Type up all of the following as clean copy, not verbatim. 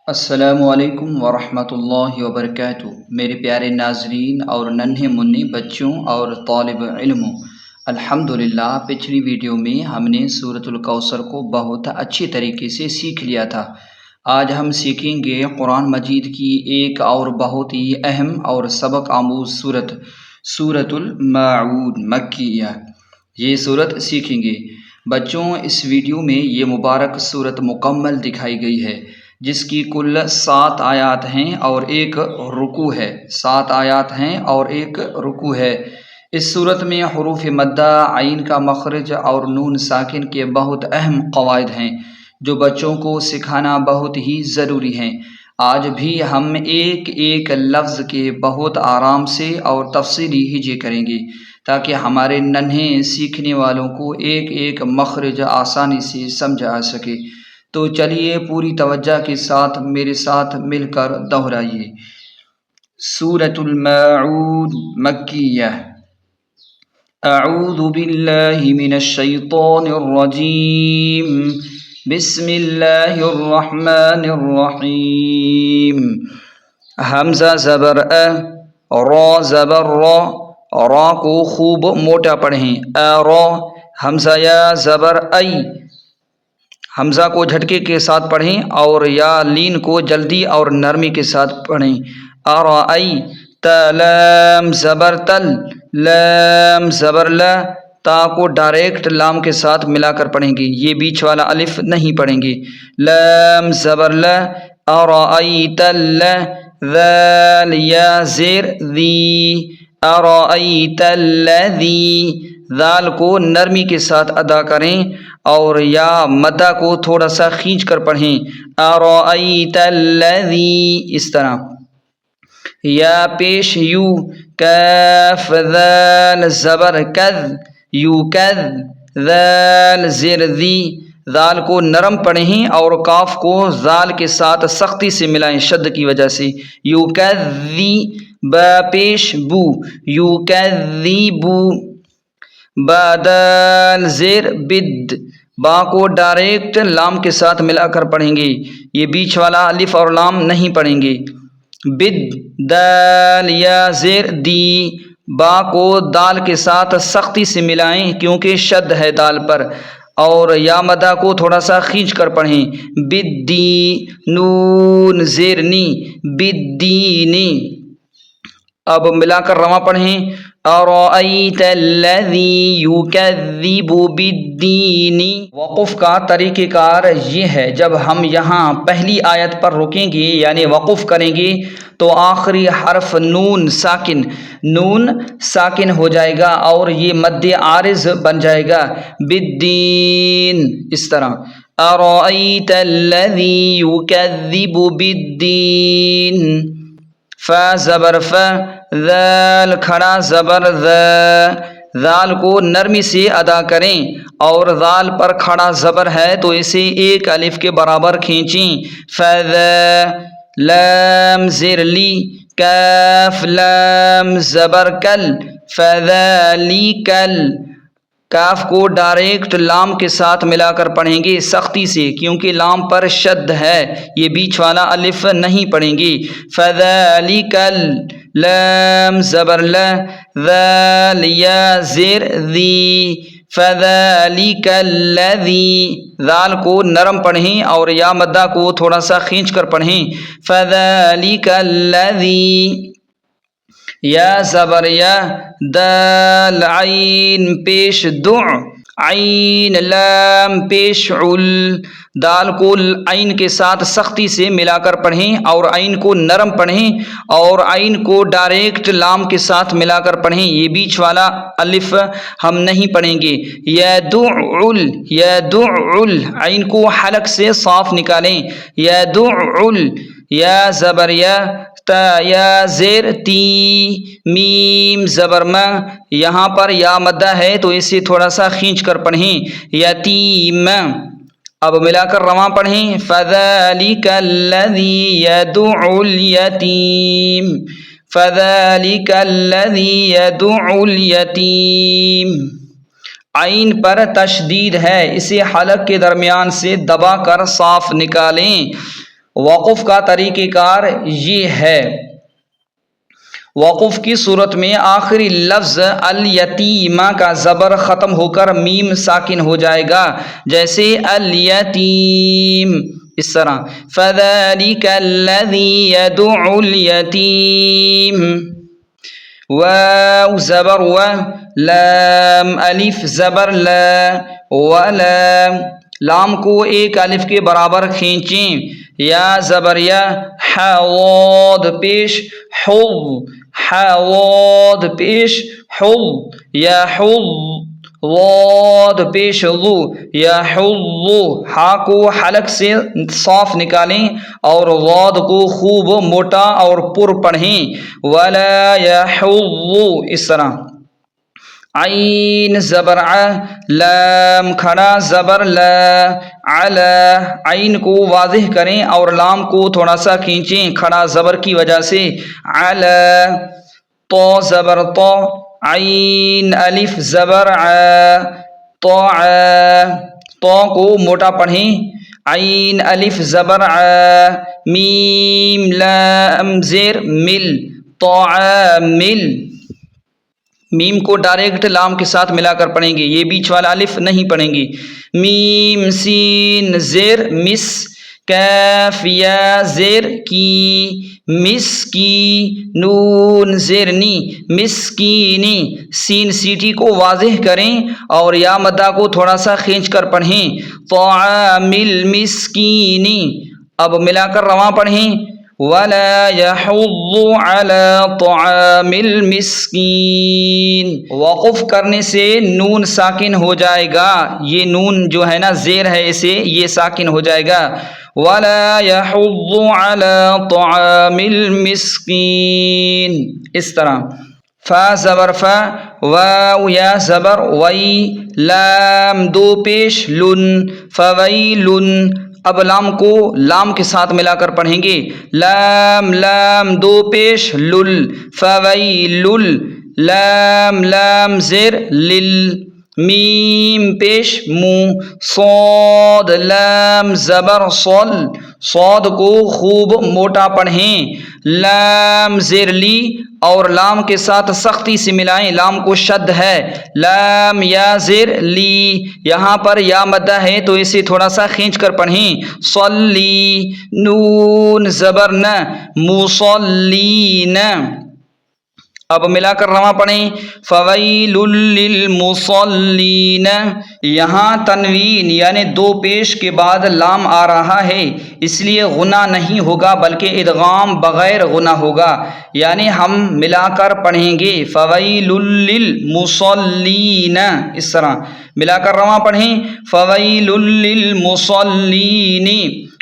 السلام علیکم ورحمۃ اللہ وبرکاتہ۔ میرے پیارے ناظرین اور ننھے منی بچوں اور طالب علموں، الحمدللہ پچھلی ویڈیو میں ہم نے سورۃ الکوثر کو بہت اچھی طریقے سے سیکھ لیا تھا۔ آج ہم سیکھیں گے قرآن مجید کی ایک اور بہت ہی اہم اور سبق آموز سورت، سورۃ الماعون مکیہ۔ یہ سورت سیکھیں گے بچوں۔ اس ویڈیو میں یہ مبارک سورت مکمل دکھائی گئی ہے، جس کی کل 7 آیات ہیں اور ایک رکوع ہے۔ 7 آیات ہیں اور ایک رکوع ہے۔ اس صورت میں حروف مدہ، عین کا مخرج اور نون ساکن کے بہت اہم قواعد ہیں، جو بچوں کو سکھانا بہت ہی ضروری ہیں۔ آج بھی ہم ایک ایک لفظ کے بہت آرام سے اور تفصیلی ہجے کریں گے، تاکہ ہمارے ننھے سیکھنے والوں کو ایک ایک مخرج آسانی سے سمجھ آ سکے۔ تو چلیے پوری توجہ کے ساتھ میرے ساتھ مل کر دہرائیے۔ سورۃ الماعون مکیہ۔ اعوذ باللہ من الشیطان الرجیم، بسم اللہ الرحمن الرحیم۔ حمزہ زبر را زبر را کو خوب موٹا پڑھیں، را۔ حمزہ یا زبر حمزہ کو جھٹکے کے ساتھ پڑھیں اور یا لین کو جلدی اور نرمی کے ساتھ پڑھیں۔ لام زبر لام زبر لا، تا کو ڈائریکٹ لام کے ساتھ ملا کر پڑھیں گے، یہ بیچ والا الف نہیں پڑھیں گے۔ لام زبر لا، ارائیت ذال یا زیر ذی، ارائیت الذی، ذال کو نرمی کے ساتھ ادا کریں اور یا مدہ کو تھوڑا سا کھینچ کر پڑھیں، ارائیت الذی، اس طرح۔ یا پیش یو، کاف ذال زبر کذ، یوکذ، ذال زیر ذی، ذال کو نرم پڑھیں اور کاف کو ذال کے ساتھ سختی سے ملائیں شد کی وجہ سے، یوکذی۔ با پیش بو، یوکذبو۔ با دال زیر بد، با کو ڈائریکٹ لام کے ساتھ ملا کر پڑھیں گے، یہ بیچ والا الف اور لام نہیں پڑھیں گے۔ بد دال یا زیر دی، با کو دال کے ساتھ سختی سے ملائیں کیونکہ شد ہے دال پر، اور یا مدہ کو تھوڑا سا کھینچ کر پڑھیں۔ بدی، نون زیر نی، بدینی۔ اب ملا کر رواں پڑھیں، ارائیت الذی یکذب بالدین۔ وقف کا طریقہ کار یہ ہے، جب ہم یہاں پہلی آیت پر رکیں گے یعنی وقف کریں گے تو آخری حرف نون ساکن ہو جائے گا اور یہ مد عارض بن جائے گا، بالدین، اس طرح۔ ارائیت الذی یکذب بالدین۔ فا زبر فا، ذال کھڑا زبر ذا، ذال کو نرمی سے ادا کریں اور ذال پر کھڑا زبر ہے تو اسے ایک الف کے برابر کھینچیں، فذا۔ لام زیر لی، کاف لام زبر کل، فذالکل، کاف کو ڈائریکٹ لام کے ساتھ ملا کر پڑھیں گے سختی سے کیونکہ لام پر شد ہے، یہ بیچ والا الف نہیں پڑھیں گے، فذالکل۔ لام زبر لا، ذال یا زیر ذی، فذالک الذی، ذال کو نرم پڑھیں اور یا مدہ کو تھوڑا سا کھینچ کر پڑھیں، فذالک الذی۔ یا زبر یا، دال عین پیش دع، عین لام پیش عل، دال کو عین کے ساتھ سختی سے ملا کر پڑھیں اور عین کو نرم پڑھیں اور عین کو ڈائریکٹ لام کے ساتھ ملا کر پڑھیں، یہ بیچ والا الف ہم نہیں پڑھیں گے۔ یدعل، یدعل، عین کو حلق سے صاف نکالیں، یدعل۔ یا زبر یا، تا یا زیر تی، میم زبر ما، یہاں پر یا مدہ ہے تو اسے تھوڑا سا کھینچ کر پڑھیں، یتیم۔ اب ملا کر رواں پڑھیں، فذالک الذی یدع الیتیم، فذالک الذی یدع الیتیم۔ عین پر تشدید ہے، اسے حلق کے درمیان سے دبا کر صاف نکالیں، وقف کا طریقہ کار یہ ہے، وقف کی صورت میں آخری لفظ الیتیمہ کا زبر ختم ہو کر میم ساکن ہو جائے گا، جیسے الیتیم، اس طرح فذلک الذی یدعو الیتیم، واو زبر و، لام الف زبر لا، ولا، لام کو ایک الف کے برابر کھینچیں، یا زبر یا، حواد پیش حو، حواد پیش حو، یا حو، واد پیش ضو، یا حضو، ہا کو حلق سے صاف نکالیں اور واد کو خوب موٹا اور پر پڑھیں، ولا یحضو، اس طرح عین زبر ع، لام کھڑا زبر لا، علی، عین کو واضح کریں اور لام کو تھوڑا سا کھینچیں کھڑا زبر کی وجہ سے، علی، تو زبر تو، عین الف زبر ع، طاع، تو کو موٹا پڑھیں، عین الف زبر ع، میم لام زیر مل، طاعمل، میم کو ڈائریکٹ لام کے ساتھ ملا کر پڑھیں گے، یہ بیچ والا الف نہیں پڑھیں گے، میم سین زیر مس، کاف یا زیر کی، مس کی، نون زیر نی، مسکینی، سین سیٹی کو واضح کریں اور یا مدہ کو تھوڑا سا کھینچ کر پڑھیں، طعام المسکینی، اب ملا کر رواں پڑھیں، ولا يحض على طعام المسکین، وقف کرنے سے نون ساکن ہو جائے گا، یہ نون جو ہے نا زیر ہے اسے، یہ ساکن ہو جائے گا، ولا يحض على طعام المسکین، اس طرح فا زبر فا، واو یا زبر وی، لام دو پیش لن، فویلن، اب لام کو لام کے ساتھ ملا کر پڑھیں گے، لام لام دو پیش لل، فویلل، لام لام زیر لل، میم پیش مو، صاد لام زبر صل، صاد کو خوب موٹا پڑھیں، لام زیر لی اور لام کے ساتھ سختی سے ملائیں، لام کو شد ہے، لام یا زیر لی، یہاں پر یا مدہ ہے تو اسے تھوڑا سا کھینچ کر پڑھیں، صلی، نون زبر ن، مصلین، اب ملا کر رواں پڑھیں، فویل للمصلین، یہاں تنوین یعنی دو پیش کے بعد لام آ رہا ہے، اس لیے غنہ نہیں ہوگا بلکہ ادغام بغیر غنہ ہوگا، یعنی ہم ملا کر پڑھیں گے فویل للمصلین، اس طرح ملا کر رواں پڑھیں، فویل للمصلین۔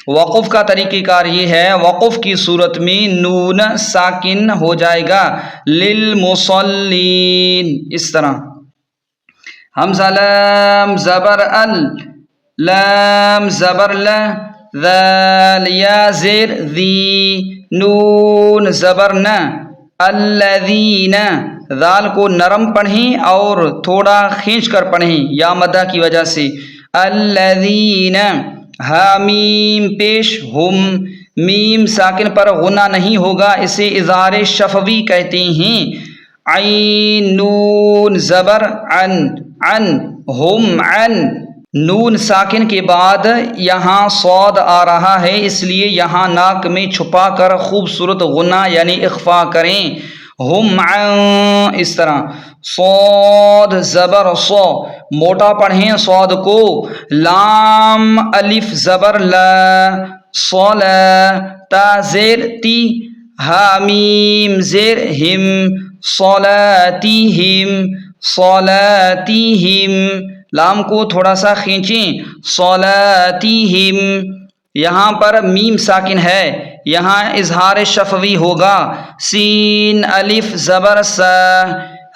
وقف کا طریقہ کار یہ ہے، وقف کی صورت میں نون ساکن ہو جائے گا، للمصلین، اس طرح حمزہ لام زبر ال، لام زبر ل، ذال یا زیر ذی، نون زبر ن، الذین، ذال کو نرم پڑھیں اور تھوڑا کھینچ کر پڑھیں یا مدہ کی وجہ سے، الذین، حامیم پیش ہم، میم ساکن پر غنہ نہیں ہوگا، اسے اظہار شفوی کہتے ہیں، عین نون زبر عن، عن، ہم عن، نون ساکن کے بعد یہاں صاد آ رہا ہے، اس لیے یہاں ناک میں چھپا کر خوبصورت غنہ یعنی اخفا کریں، ہم عن، اس طرح صاد زبر صو، موٹا پڑھیں صاد کو، لام الف زبر لا، صلا، تا زیر تی، حامیم زیر ہم، صلاتہم، صلاتہم، لام کو تھوڑا سا کھینچیں، صلاتہم، یہاں پر میم ساکن ہے، یہاں اظہار شفوی ہوگا، سین الف زبر سا،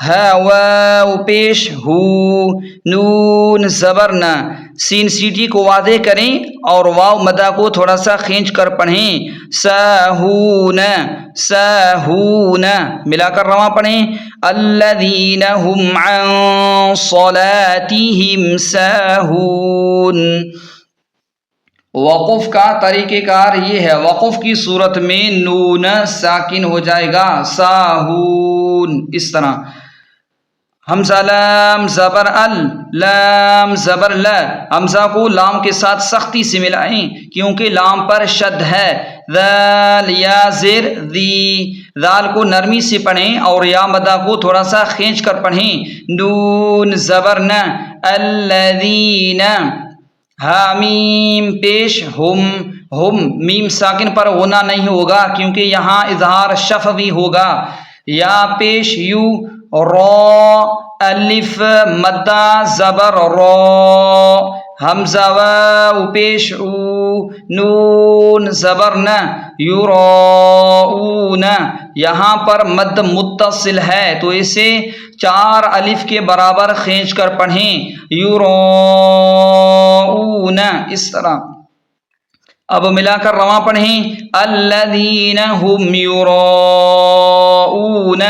ہا واو پیش ہو، نون زبر ن، سین سیٹی کو واضح کریں اور واو مدہ کو تھوڑا سا کھینچ کر پڑھیں، ساہون، ساہون، ملا کر رواں پڑھیں، الذین هم عن صلاتهم ساہون۔ وقف کا طریقہ کار یہ ہے، وقف کی صورت میں نون ساکن ہو جائے گا، ساہون، اس طرح حمزہ لام زبر ال، لام زبر ل، حمزہ کو لام کے ساتھ سختی سے ملائیں کیونکہ لام پر شد ہے، ذال یا زیر ذی، ذال کو نرمی سے پڑھیں اور یا مدہ کو تھوڑا سا کھینچ کر پڑھیں، نون زبر ن، الذین، حامیم پیش ہم میم ساکن پر غنہ نہیں ہوگا کیونکہ یہاں اظہار شفوی ہوگا، یا پیش یو، را الف مدہ زبر را، حمزہ واو پیش او، نون زبر ن، یراؤون، یہاں پر مد متصل ہے تو اسے 4 الف کے برابر کھینچ کر پڑھیں، یراؤون، اس طرح۔ اب ملا کر رواں پڑھیں، الذین هم یراؤون۔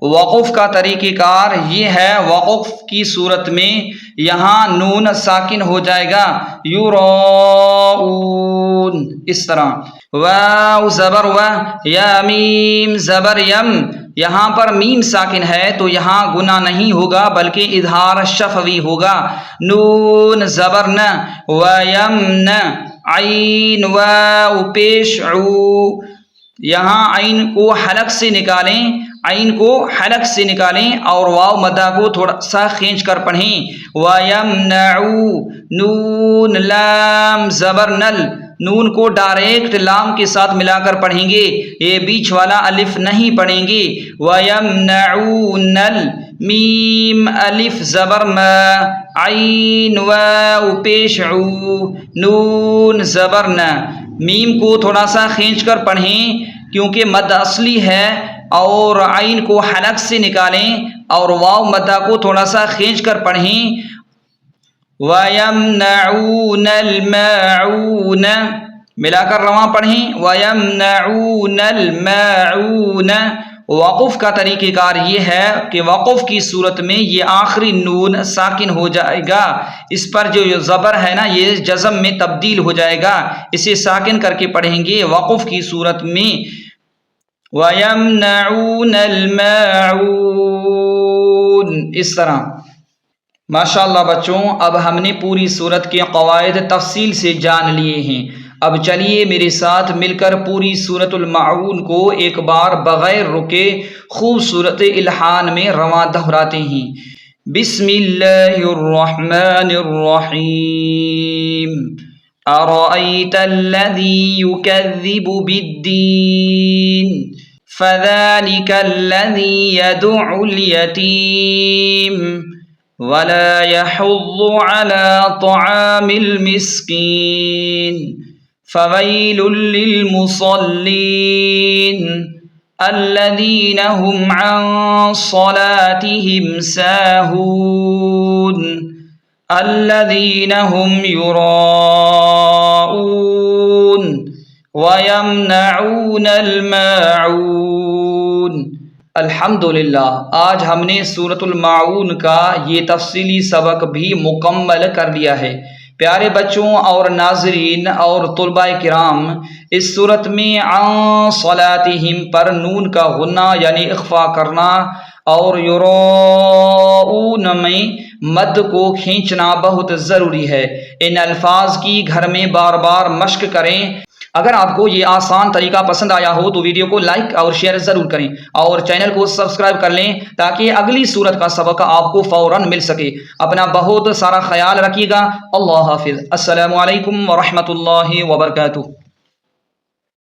وقف کا طریقہ کار یہ ہے، وقف کی صورت میں یہاں نون ساکن ہو جائے گا، یراؤون، اس طرح۔ واو زبر و، یا میم زبر یم، یہاں پر میم ساکن ہے تو یہاں گناہ نہیں ہوگا بلکہ اظہار شفوی ہوگا، نون زبر ن، ویم ن، عین واو پیش عو، یہاں عین کو حلق سے نکالیں، عین کو حلق سے نکالیں اور واو مدہ کو تھوڑا سا کھینچ کر پڑھیں، وَيَمْنَعُ، نون لام زبر نل، نون کو ڈائریکٹ لام کے ساتھ ملا کر پڑھیں گے، یہ بیچ والا الف نہیں پڑھیں گے، وَيَمْنَعُونَ میم الف زبر ما، عین واو پیش عو، نون زبر ن، میم کو تھوڑا سا کھینچ کر پڑھیں کیونکہ مد اصلی ہے، اور عین کو حلق سے نکالیں اور واو مدہ کو تھوڑا سا کھینچ کر پڑھیں، وَيَمْنَعُونَ الْمَاعُونَ، ملا کر رواں پڑھیں، وَيَمْنَعُونَ الْمَاعُونَ۔ وقف کا طریقہ کار یہ ہے کہ وقف کی صورت میں یہ آخری نون ساکن ہو جائے گا، اس پر جو زبر ہے نا یہ جزم میں تبدیل ہو جائے گا، اسے ساکن کر کے پڑھیں گے وقف کی صورت میں، وَيَمْنَعُونَ الْمَاعُونَ، اس طرح۔ ماشاءاللہ بچوں، اب ہم نے پوری صورت کے قواعد تفصیل سے جان لیے ہیں، اب چلیے میرے ساتھ مل کر پوری سورۃ الماعون کو ایک بار بغیر رکے خوبصورت الحان میں رواں دہراتے ہیں۔ بسم اللہ الرحمن الرحیم، ارأیت الذی یکذب بالدین، فذلک الذی یدع الیتیم، ولا يحض على طعام المسكين، فويل للمصلين الذين هم عن صلاتهم ساهون، الذين هم يراءون ويمنعون الماعون۔ الحمدللہ، آج ہم نے سورۃ الماعون کا یہ تفصیلی سبق بھی مکمل کر لیا ہے۔ پیارے بچوں اور ناظرین اور طلباء کرام، اس صورت میں عن صلاتہم پر نون کا غنہ یعنی اخفا کرنا اور یراؤون میں مد کو کھینچنا بہت ضروری ہے۔ ان الفاظ کی گھر میں بار بار مشق کریں۔ اگر آپ کو یہ آسان طریقہ پسند آیا ہو تو ویڈیو کو لائک اور شیئر ضرور کریں اور چینل کو سبسکرائب کر لیں تاکہ اگلی صورت کا سبق آپ کو فوراً مل سکے۔ اپنا بہت سارا خیال رکھیے گا۔ اللہ حافظ۔ السلام علیکم ورحمۃ اللہ وبرکاتہ۔